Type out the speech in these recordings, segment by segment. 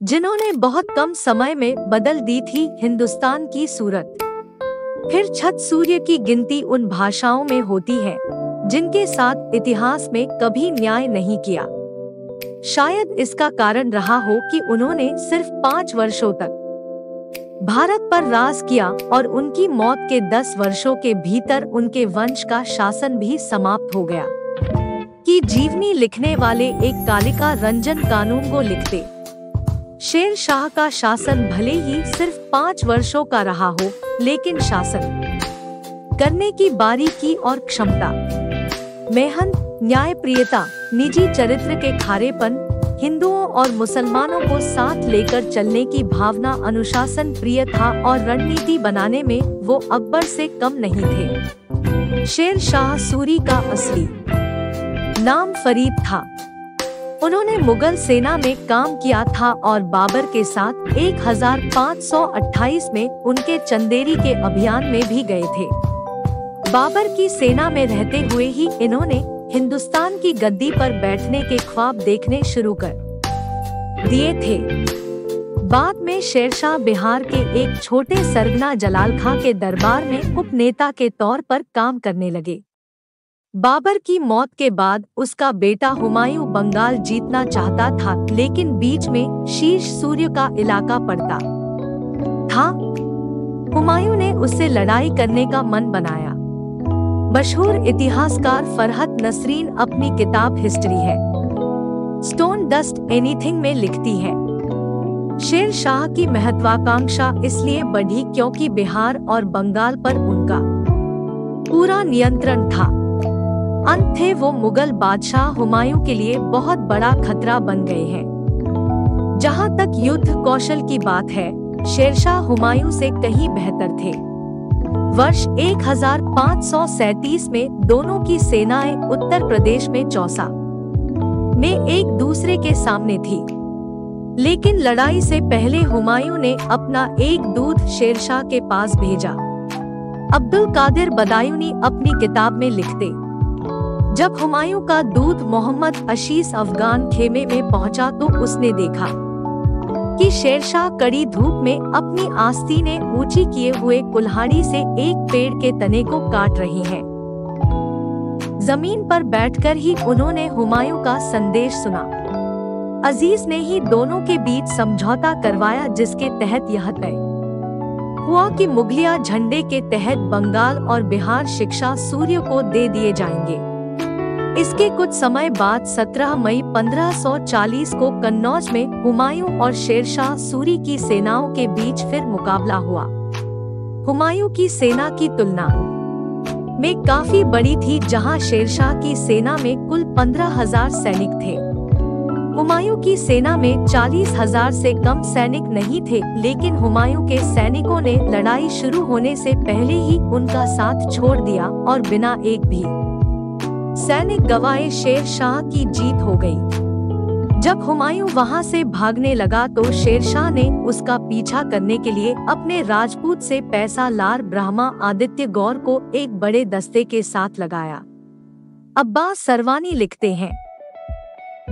जिन्होंने बहुत कम समय में बदल दी थी हिंदुस्तान की सूरत। फिर छठ सूर्य की गिनती उन भाषाओं में होती है जिनके साथ इतिहास में कभी न्याय नहीं किया। शायद इसका कारण रहा हो कि उन्होंने सिर्फ 5 वर्षों तक भारत पर राज किया और उनकी मौत के 10 वर्षों के भीतर उनके वंश का शासन भी समाप्त हो गया। कि जीवनी लिखने वाले एक कालिका रंजन कानून को लिखते। शेर शाह का शासन भले ही सिर्फ 5 वर्षों का रहा हो, लेकिन शासन करने की बारीकी और क्षमता, मेहनत, न्यायप्रियता, निजी चरित्र के खारेपन, हिंदुओं और मुसलमानों को साथ लेकर चलने की भावना, अनुशासन प्रिय था और रणनीति बनाने में वो अकबर से कम नहीं थे। शेर शाह सूरी का असली नाम फरीद था। उन्होंने मुगल सेना में काम किया था और बाबर के साथ 1528 में उनके चंदेरी के अभियान में भी गए थे। बाबर की सेना में रहते हुए ही इन्होंने हिंदुस्तान की गद्दी पर बैठने के ख्वाब देखने शुरू कर दिए थे। बाद में शेरशाह बिहार के एक छोटे सरगना जलाल खां के दरबार में उपनेता के तौर पर काम करने लगे। बाबर की मौत के बाद उसका बेटा हुमायूं बंगाल जीतना चाहता था, लेकिन बीच में शीर्ष सूर्य का इलाका पड़ता था। हुमायूं ने उससे लड़ाई करने का मन बनाया। मशहूर इतिहासकार फरहत नसरीन अपनी किताब हिस्ट्री है स्टोन डस्ट एनीथिंग में लिखती है, शेर शाह की महत्वाकांक्षा इसलिए बढ़ी क्योंकि बिहार और बंगाल पर उनका पूरा नियंत्रण था। अंत थे वो मुगल बादशाह हुमायूं के लिए बहुत बड़ा खतरा बन गए हैं। जहां तक युद्ध कौशल की बात है, शेरशाह हुमायूं से कहीं बेहतर थे। वर्ष 1537 में दोनों की सेनाएं उत्तर प्रदेश में चौसा में एक दूसरे के सामने थी, लेकिन लड़ाई से पहले हुमायूं ने अपना एक दूत शेरशाह के पास भेजा। अब्दुल कादिर बदायूनी अपनी किताब में लिखते, जब हुमायूं का दूत मोहम्मद अशीस अफगान खेमे में पहुंचा तो उसने देखा कि शेरशाह कड़ी धूप में अपनी आस्तीनें ऊंची किए हुए कुल्हाड़ी से एक पेड़ के तने को काट रही हैं। जमीन पर बैठकर ही उन्होंने हुमायूं का संदेश सुना। अजीज ने ही दोनों के बीच समझौता करवाया, जिसके तहत यह तय हुआ कि मुगलिया झंडे के तहत बंगाल और बिहार शिक्षा सूर्य को दे दिए जाएंगे। इसके कुछ समय बाद 17 मई 1540 को कन्नौज में हुमायूं और शेरशाह सूरी की सेनाओं के बीच फिर मुकाबला हुआ। हुमायूं की सेना की तुलना में काफी बड़ी थी, जहां शेरशाह की सेना में कुल 15,000 सैनिक थे। हुमायूं की सेना में 40,000 से कम सैनिक नहीं थे, लेकिन हुमायूं के सैनिकों ने लड़ाई शुरू होने से पहले ही उनका साथ छोड़ दिया और बिना एक भी सैनिक गवाए शेर शाह की जीत हो गई। जब हुमायूं वहां से भागने लगा तो शेरशाह ने उसका पीछा करने के लिए अपने राजपूत से पैसा लार ब्राह्मा आदित्य गौर को एक बड़े दस्ते के साथ लगाया। अब्बास सरवानी लिखते हैं,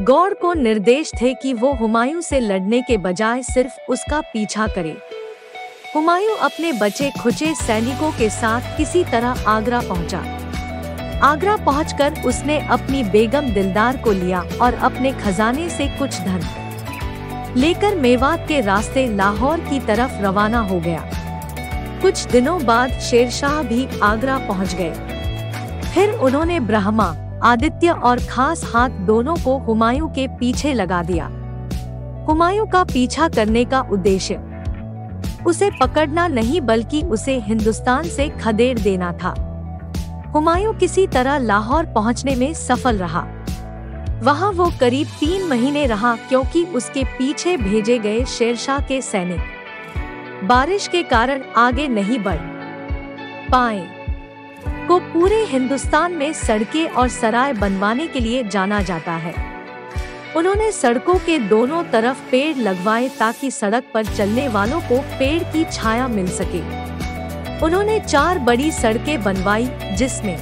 गौर को निर्देश थे कि वो हुमायूं से लड़ने के बजाय सिर्फ उसका पीछा करे। हुमायूं अपने बचे खुचे सैनिकों के साथ किसी तरह आगरा पहुंचा। आगरा पहुंचकर उसने अपनी बेगम दिलदार को लिया और अपने खजाने से कुछ धन लेकर मेवात के रास्ते लाहौर की तरफ रवाना हो गया। कुछ दिनों बाद शेरशाह भी आगरा पहुंच गए। फिर उन्होंने ब्रह्मा, आदित्य और खास हाथ दोनों को हुमायूं के पीछे लगा दिया। हुमायूं का पीछा करने का उद्देश्य उसे पकड़ना नहीं बल्कि उसे हिंदुस्तान से खदेड़ देना था। हुमायूं किसी तरह लाहौर पहुंचने में सफल रहा। वहां वो करीब 3 महीने रहा, क्योंकि उसके पीछे भेजे गए शेरशाह के सैनिक बारिश के कारण आगे नहीं बढ़ पाए। को पूरे हिंदुस्तान में सड़कें और सराय बनवाने के लिए जाना जाता है। उन्होंने सड़कों के दोनों तरफ पेड़ लगवाए ताकि सड़क पर चलने वालों को पेड़ की छाया मिल सके। उन्होंने 4 बड़ी सड़कें बनवाई, जिसमें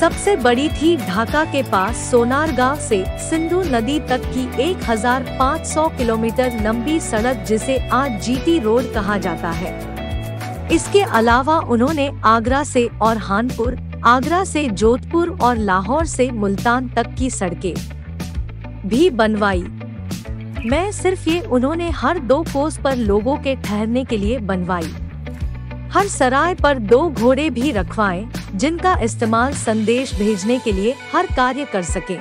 सबसे बड़ी थी ढाका के पास सोनारगांव से सिंधु नदी तक की 1500 किलोमीटर लंबी सड़क, जिसे आज जीटी रोड कहा जाता है। इसके अलावा उन्होंने आगरा से और हानपुर, आगरा से जोधपुर और लाहौर से मुल्तान तक की सड़कें भी बनवाई। मैं सिर्फ ये उन्होंने हर 2 कोस पर लोगों के ठहरने के लिए बनवाई। हर सराय पर 2 घोड़े भी रखवाए, जिनका इस्तेमाल संदेश भेजने के लिए हर कार्य कर सके।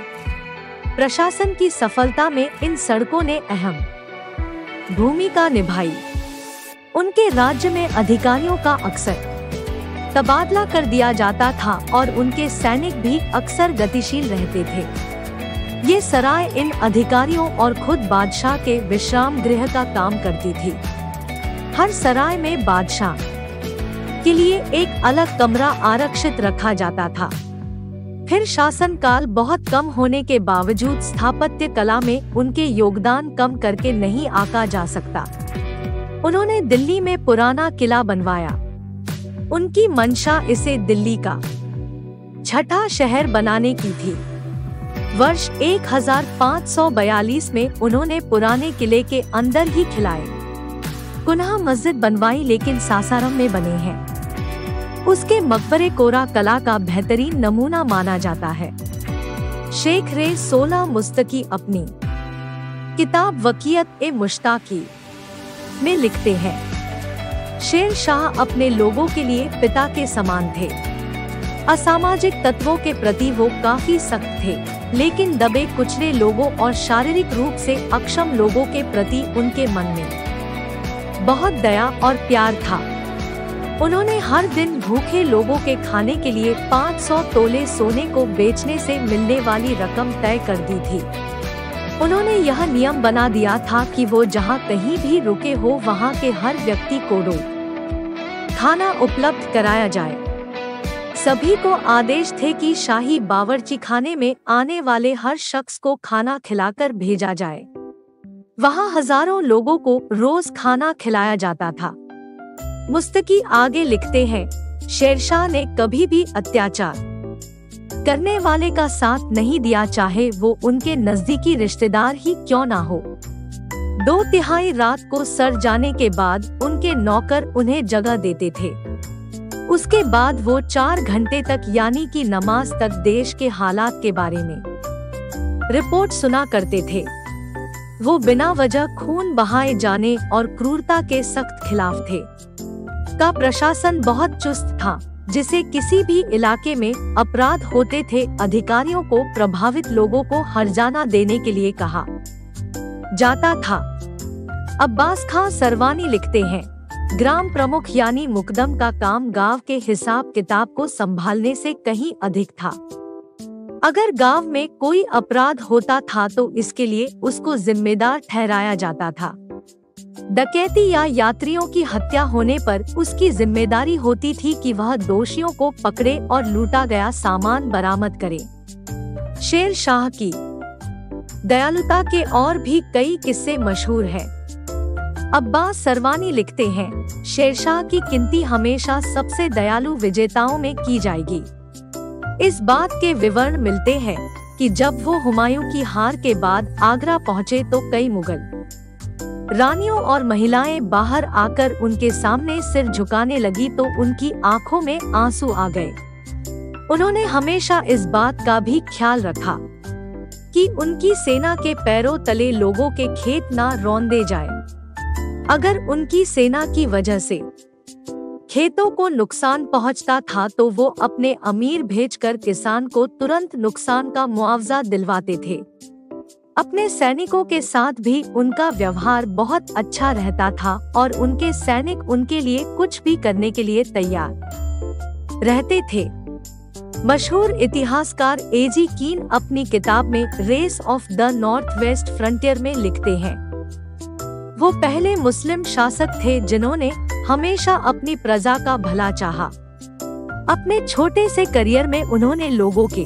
प्रशासन की सफलता में इन सड़कों ने अहम भूमिका निभाई। उनके राज्य में अधिकारियों का अक्सर तबादला कर दिया जाता था और उनके सैनिक भी अक्सर गतिशील रहते थे। ये सराय इन अधिकारियों और खुद बादशाह के विश्राम गृह का काम करती थी। हर सराय में बादशाह के लिए एक अलग कमरा आरक्षित रखा जाता था। फिर शासनकाल बहुत कम होने के बावजूद स्थापत्य कला में उनके योगदान कम करके नहीं आंका जा सकता। उन्होंने दिल्ली में पुराना किला बनवाया। उनकी मंशा इसे दिल्ली का 6ठा शहर बनाने की थी। वर्ष 1542 में उन्होंने पुराने किले के अंदर ही खिलाए पुनः मस्जिद बनवाई, लेकिन सासाराम में बने हैं। उसके मकबरे कोरा कला का बेहतरीन नमूना माना जाता है। शेख रे 16 मुस्तकी अपनी किताब वकीयत-ए-मुश्ताकी में लिखते हैं, शेर शाह अपने लोगों के लिए पिता के समान थे। असामाजिक तत्वों के प्रति वो काफी सख्त थे, लेकिन दबे कुचले लोगों और शारीरिक रूप से अक्षम लोगों के प्रति उनके मन में बहुत दया और प्यार था। उन्होंने हर दिन भूखे लोगों के खाने के लिए 500 तोले सोने को बेचने से मिलने वाली रकम तय कर दी थी। उन्होंने यह नियम बना दिया था कि वो जहाँ कहीं भी रुके हो वहाँ के हर व्यक्ति को खाना उपलब्ध कराया जाए। सभी को आदेश थे कि शाही बावर्चीखाने में आने वाले हर शख्स को खाना खिलाकर भेजा जाए। वहाँ हजारों लोगों को रोज खाना खिलाया जाता था। मुस्तकी आगे लिखते हैं, शेरशाह ने कभी भी अत्याचार करने वाले का साथ नहीं दिया, चाहे वो उनके नजदीकी रिश्तेदार ही क्यों ना हो। 2/3 रात को सर जाने के बाद उनके नौकर उन्हें जगह देते थे। उसके बाद वो 4 घंटे तक यानी कि नमाज तक देश के हालात के बारे में रिपोर्ट सुना करते थे। वो बिना वजह खून बहाए जाने और क्रूरता के सख्त खिलाफ थे। का प्रशासन बहुत चुस्त था, जिसे किसी भी इलाके में अपराध होते थे अधिकारियों को प्रभावित लोगों को हर्जाना देने के लिए कहा जाता था। अब्बास खां सरवानी लिखते हैं, ग्राम प्रमुख यानी मुकदम का काम गांव के हिसाब किताब को संभालने से कहीं अधिक था। अगर गांव में कोई अपराध होता था तो इसके लिए उसको जिम्मेदार ठहराया जाता था। डकैती या यात्रियों की हत्या होने पर उसकी जिम्मेदारी होती थी कि वह दोषियों को पकड़े और लूटा गया सामान बरामद करे। शेर शाह की दयालुता के और भी कई किस्से मशहूर हैं। अब्बास सरवानी लिखते हैं, शेरशाह की गिनती हमेशा सबसे दयालु विजेताओं में की जाएगी। इस बात के विवरण मिलते हैं कि जब वो हुमायूं की हार के बाद आगरा पहुँचे तो कई मुगल रानियों और महिलाएं बाहर आकर उनके सामने सिर झुकाने लगी तो उनकी आंखों में आंसू आ गए। उन्होंने हमेशा इस बात का भी ख्याल रखा कि उनकी सेना के पैरों तले लोगों के खेत ना रौंदे जाए। अगर उनकी सेना की वजह से खेतों को नुकसान पहुंचता था तो वो अपने अमीर भेजकर किसान को तुरंत नुकसान का मुआवजा दिलवाते थे। अपने सैनिकों के साथ भी उनका व्यवहार बहुत अच्छा रहता था और उनके सैनिक उनके लिए कुछ भी करने के लिए तैयार रहते थे। मशहूर इतिहासकार एजी कीन अपनी किताब में race of the North West Frontier में लिखते हैं, वो पहले मुस्लिम शासक थे जिन्होंने हमेशा अपनी प्रजा का भला चाहा। अपने छोटे से करियर में उन्होंने लोगों के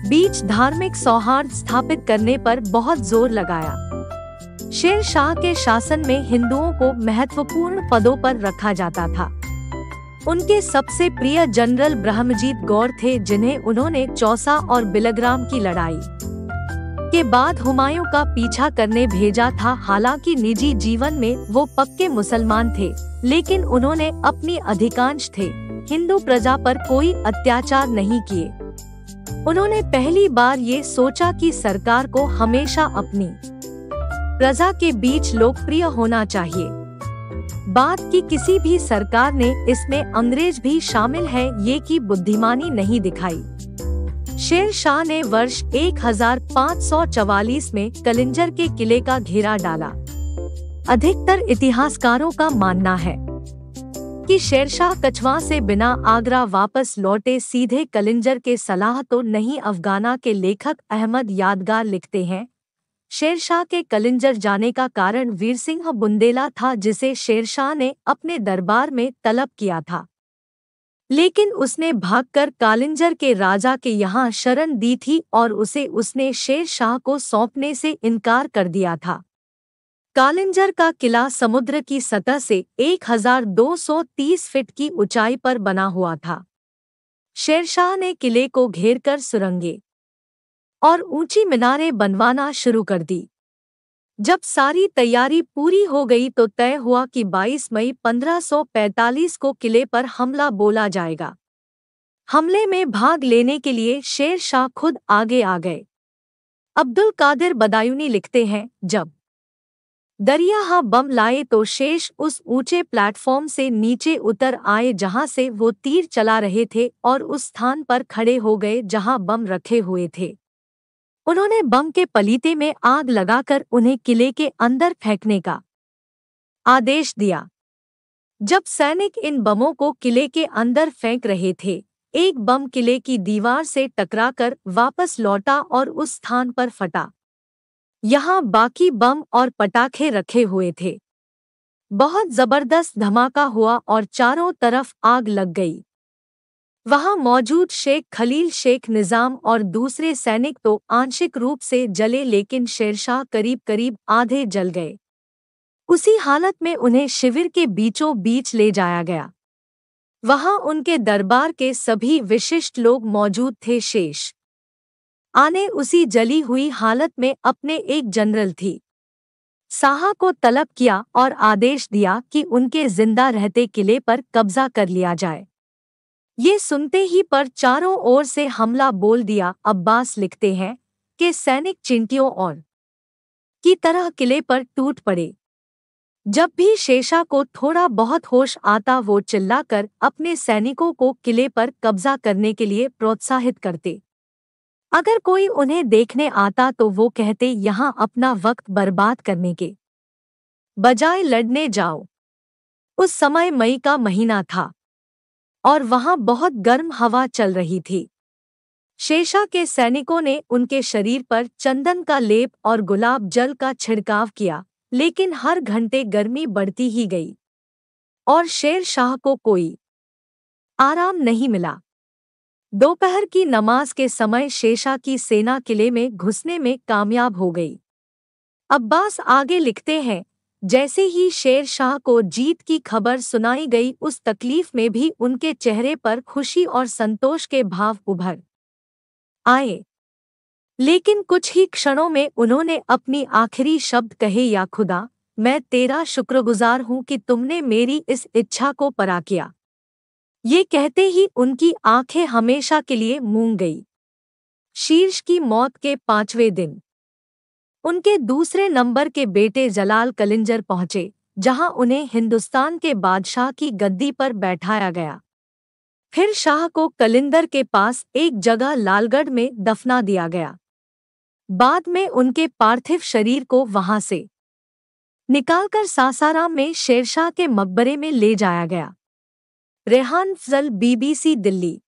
बीच धार्मिक सौहार्द स्थापित करने पर बहुत जोर लगाया। शेर शाह के शासन में हिंदुओं को महत्वपूर्ण पदों पर रखा जाता था। उनके सबसे प्रिय जनरल ब्रह्मजीत गौर थे, जिन्हें उन्होंने चौसा और बिलग्राम की लड़ाई के बाद हुमायूं का पीछा करने भेजा था। हालांकि निजी जीवन में वो पक्के मुसलमान थे, लेकिन उन्होंने अपनी अधिकांश थे हिंदू प्रजा पर कोई अत्याचार नहीं किए। उन्होंने पहली बार ये सोचा कि सरकार को हमेशा अपनी प्रजा के बीच लोकप्रिय होना चाहिए। बात की किसी भी सरकार ने, इसमें अंग्रेज भी शामिल है, ये की बुद्धिमानी नहीं दिखाई। शेर शाह ने वर्ष 1544 में कलिंजर के किले का घेरा डाला। अधिकतर इतिहासकारों का मानना है कि शेरशाह कछवा से बिना आगरा वापस लौटे सीधे कलिंजर के सलाह तो नहीं। अफगाना के लेखक अहमद यादगार लिखते हैं, शेरशाह के कलिंजर जाने का कारण वीरसिंह बुंदेला था, जिसे शेरशाह ने अपने दरबार में तलब किया था, लेकिन उसने भागकर कालिंजर के राजा के यहाँ शरण दी थी और उसने शेरशाह को सौंपने से इनकार कर दिया था। कालिंजर का किला समुद्र की सतह से 1230 फीट की ऊंचाई पर बना हुआ था। शेरशाह ने किले को घेरकर सुरंगें और ऊंची मीनारें बनवाना शुरू कर दी। जब सारी तैयारी पूरी हो गई तो तय हुआ कि 22 मई 1545 को किले पर हमला बोला जाएगा। हमले में भाग लेने के लिए शेर शाह खुद आगे आ गए। अब्दुल कादिर बदायूनी लिखते हैं, जब दरिया बम लाए तो शेष उस ऊंचे प्लेटफॉर्म से नीचे उतर आए जहां से वो तीर चला रहे थे और उस स्थान पर खड़े हो गए जहां बम रखे हुए थे। उन्होंने बम के पलीते में आग लगाकर उन्हें किले के अंदर फेंकने का आदेश दिया। जब सैनिक इन बमों को किले के अंदर फेंक रहे थे, एक बम किले की दीवार से टकराकर वापस लौटा और उस स्थान पर फटा। यहाँ बाकी बम और पटाखे रखे हुए थे। बहुत जबरदस्त धमाका हुआ और चारों तरफ आग लग गई। वहां मौजूद शेख खलील, शेख निजाम और दूसरे सैनिक तो आंशिक रूप से जले, लेकिन शेरशाह करीब आधे जल गए। उसी हालत में उन्हें शिविर के बीचों बीच ले जाया गया। वहां उनके दरबार के सभी विशिष्ट लोग मौजूद थे। शेष आने उसी जली हुई हालत में अपने एक जनरल थी साहा को तलब किया और आदेश दिया कि उनके जिंदा रहते किले पर कब्जा कर लिया जाए। ये सुनते ही पर चारों ओर से हमला बोल दिया। अब्बास लिखते हैं कि सैनिक चींटियों और की तरह किले पर टूट पड़े। जब भी शेरशाह को थोड़ा बहुत होश आता, वो चिल्लाकर अपने सैनिकों को किले पर कब्जा करने के लिए प्रोत्साहित करते। अगर कोई उन्हें देखने आता तो वो कहते, यहाँ अपना वक्त बर्बाद करने के बजाय लड़ने जाओ। उस समय मई का महीना था और वहां बहुत गर्म हवा चल रही थी। शेरशाह के सैनिकों ने उनके शरीर पर चंदन का लेप और गुलाब जल का छिड़काव किया, लेकिन हर घंटे गर्मी बढ़ती ही गई और शेर शाह को कोई आराम नहीं मिला। दोपहर की नमाज के समय शेरशाह की सेना किले में घुसने में कामयाब हो गई। अब्बास आगे लिखते हैं, जैसे ही शेर शाह को जीत की खबर सुनाई गई, उस तकलीफ में भी उनके चेहरे पर खुशी और संतोष के भाव उभर आए। लेकिन कुछ ही क्षणों में उन्होंने अपनी आखिरी शब्द कहे, या खुदा, मैं तेरा शुक्रगुजार हूं कि तुमने मेरी इस इच्छा को पूरा किया। ये कहते ही उनकी आंखें हमेशा के लिए मूंद गई। शीर्ष की मौत के 5वें दिन उनके दूसरे नंबर के बेटे जलाल कलिंजर पहुंचे, जहां उन्हें हिंदुस्तान के बादशाह की गद्दी पर बैठाया गया। फिर शाह को कलिंदर के पास एक जगह लालगढ़ में दफना दिया गया। बाद में उनके पार्थिव शरीर को वहां से निकालकर सासाराम में शेरशाह के मकबरे में ले जाया गया। रेहान फजल, BBC दिल्ली।